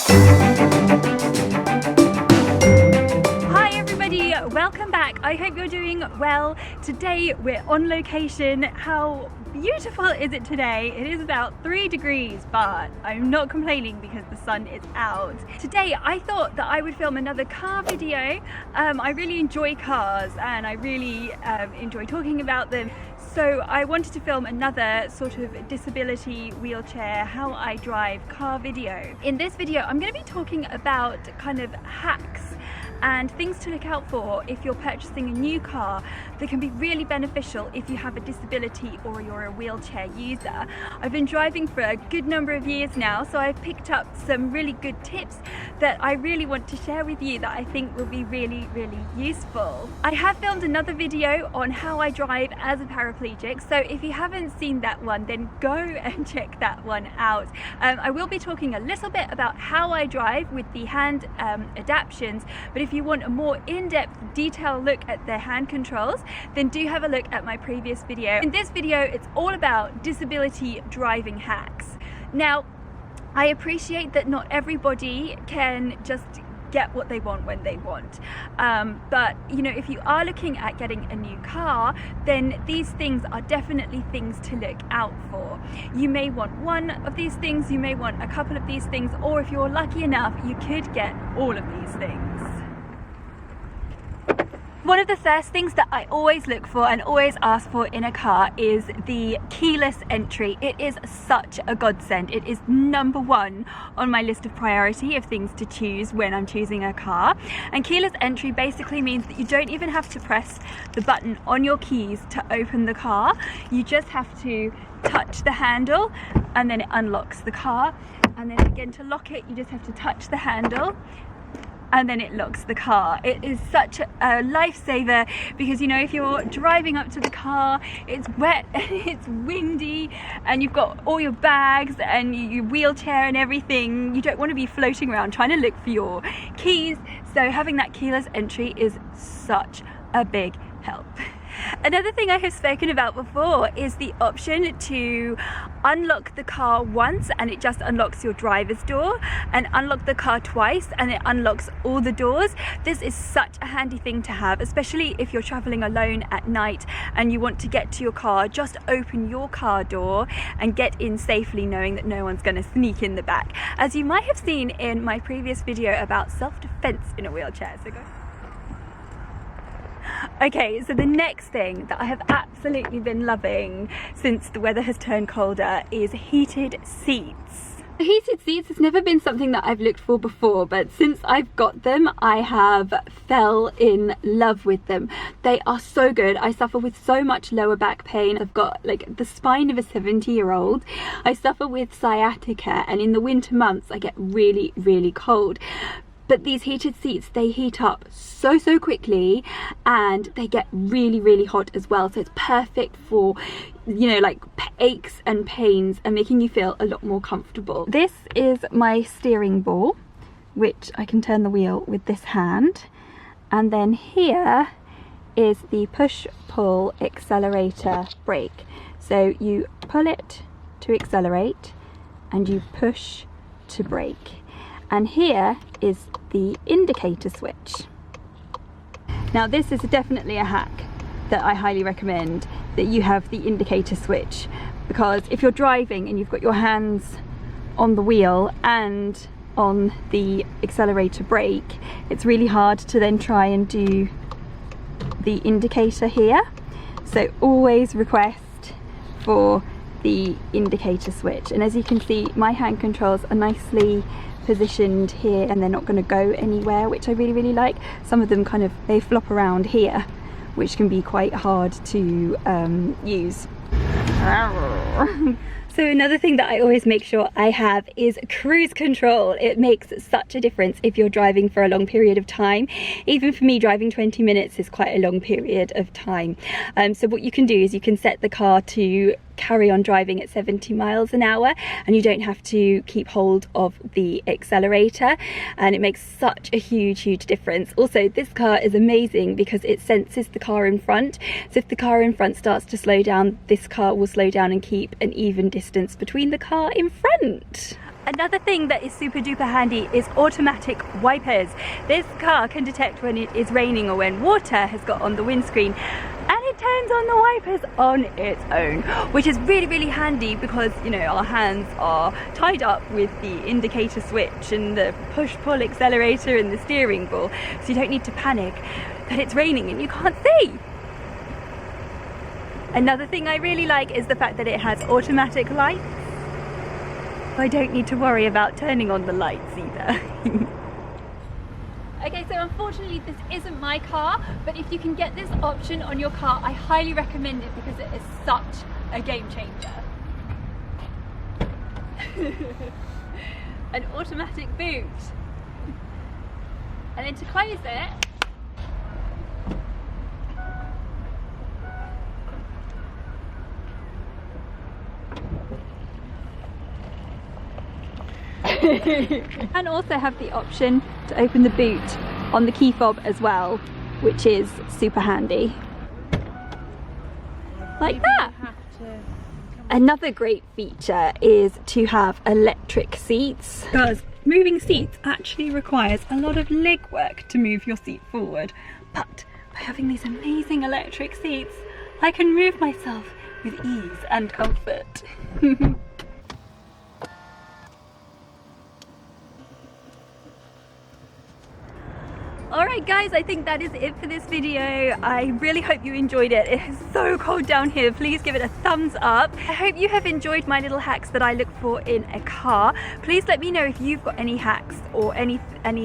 Hi everybody, welcome back. I hope you're doing well. Today we're on location. How beautiful is it today? It is about 3 degrees, but I'm not complaining because the sun is out. Today I thought that I would film another car video. I really enjoy cars and I really enjoy talking about them. So I wanted to film another sort of disability wheelchair, how I drive car video. In this video I'm going to be talking about kind of hacks and things to look out for if you're purchasing a new car that can be really beneficial if you have a disability or you're a wheelchair user. I've been driving for a good number of years now, so I've picked up some really good tips that I really want to share with you that I think will be really useful. I have filmed another video on how I drive as a paraplegic, so if you haven't seen that one, then go and check that one out. I will be talking a little bit about how I drive with the hand ADDISTIONS, but if you want a more in-depth, detailed look at the hand controls, then do have a look at my previous video. In this video, it's all about disability driving hacks. Now, I appreciate that not everybody can just get what they want when they want, but you know, if you are looking at getting a new car, then these things are definitely things to look out for. You may want one of these things, you may want a couple of these things, or if you're lucky enough, you could get all of these things. One of the first things that I always look for and always ask for in a car is the keyless entry. It is such a godsend. It is #1 on my list of priority of things to choose when I'm choosing a car. And keyless entry basically means that you don't even have to press the button on your keys to open the car. You just have to touch the handle and then it unlocks the car. And then again, to lock it, you just have to touch the handle and then it locks the car. It is such a lifesaver because, you know, if you're driving up to the car, it's wet and it's windy and you've got all your bags and your wheelchair and everything, you don't want to be floating around trying to look for your keys. So having that keyless entry is such a big help. Another thing I have spoken about before is the option to unlock the car once and it just unlocks your driver's door, and unlock the car twice and it unlocks all the doors. This is such a handy thing to have, especially if you're traveling alone at night and you want to get to your car. Just open your car door and get in safely, knowing that no one's going to sneak in the back, as you might have seen in my previous video about self-defense in a wheelchair. So go. Okay, so the next thing that I have absolutely been loving since the weather has turned colder is heated seats. Heated seats has never been something that I've looked for before, but since I've got them, I have fell in love with them. They are so good. I suffer with so much lower back pain. I've got like the spine of a 70-year-old. I suffer with sciatica, and in the winter months I get really cold. But these heated seats, they heat up so quickly and they get really hot as well. So it's perfect for, you know, like aches and pains and making you feel a lot more comfortable. This is my steering ball, which I can turn the wheel with this hand. And then here is the push-pull accelerator brake. So you pull it to accelerate and you push to brake. And here is the indicator switch. Now this is definitely a hack that I highly recommend, that you have the indicator switch, because if you're driving and you've got your hands on the wheel and on the accelerator brake, it's really hard to then try and do the indicator here. So always request for the indicator switch. And as you can see, my hand controls are nicely positioned here and they're not going to go anywhere, which I really like. Some of them kind of, they flop around here, which can be quite hard to use. So another thing that I always make sure I have is cruise control. It makes such a difference if you're driving for a long period of time. Even for me, driving 20 minutes is quite a long period of time. So what you can do is you can set the car to carry on driving at 70 miles an hour and you don't have to keep hold of the accelerator, and it makes such a huge difference. Also, this car is amazing because it senses the car in front, so if the car in front starts to slow down, this car will slow down and keep an even distance between the car in front. Another thing that is super duper handy is automatic wipers. This car can detect when it is raining or when water has got on the windscreen, and it turns on the wipers on its own, which is really, really handy because, you know, our hands are tied up with the indicator switch and the push-pull accelerator and the steering ball, so you don't need to panic that it's raining and you can't see. Another thing I really like is the fact that it has automatic lights. I don't need to worry about turning on the lights either. Okay, so unfortunately this isn't my car, but if you can get this option on your car, I highly recommend it because it is such a game changer. An automatic boot. And then to close it, and also have the option to open the boot on the key fob as well, which is super handy. Like that. Another great feature is to have electric seats, because moving seats actually requires a lot of leg work to move your seat forward, but by having these amazing electric seats I can move myself with ease and comfort. Alright guys, I think that is it for this video. I really hope you enjoyed it. It is so cold down here. Please give it a thumbs up. I hope you have enjoyed my little hacks that I look for in a car. Please let me know if you've got any hacks or any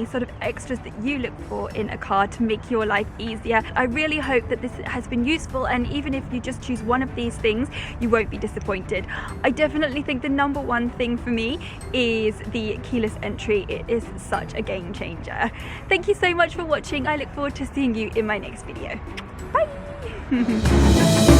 sort of extras that you look for in a car to make your life easier. I really hope that this has been useful, and even if you just choose one of these things, you won't be disappointed. I definitely think the number one thing for me is the keyless entry. It is such a game changer. Thank you so much for watching. I look forward to seeing you in my next video. Bye!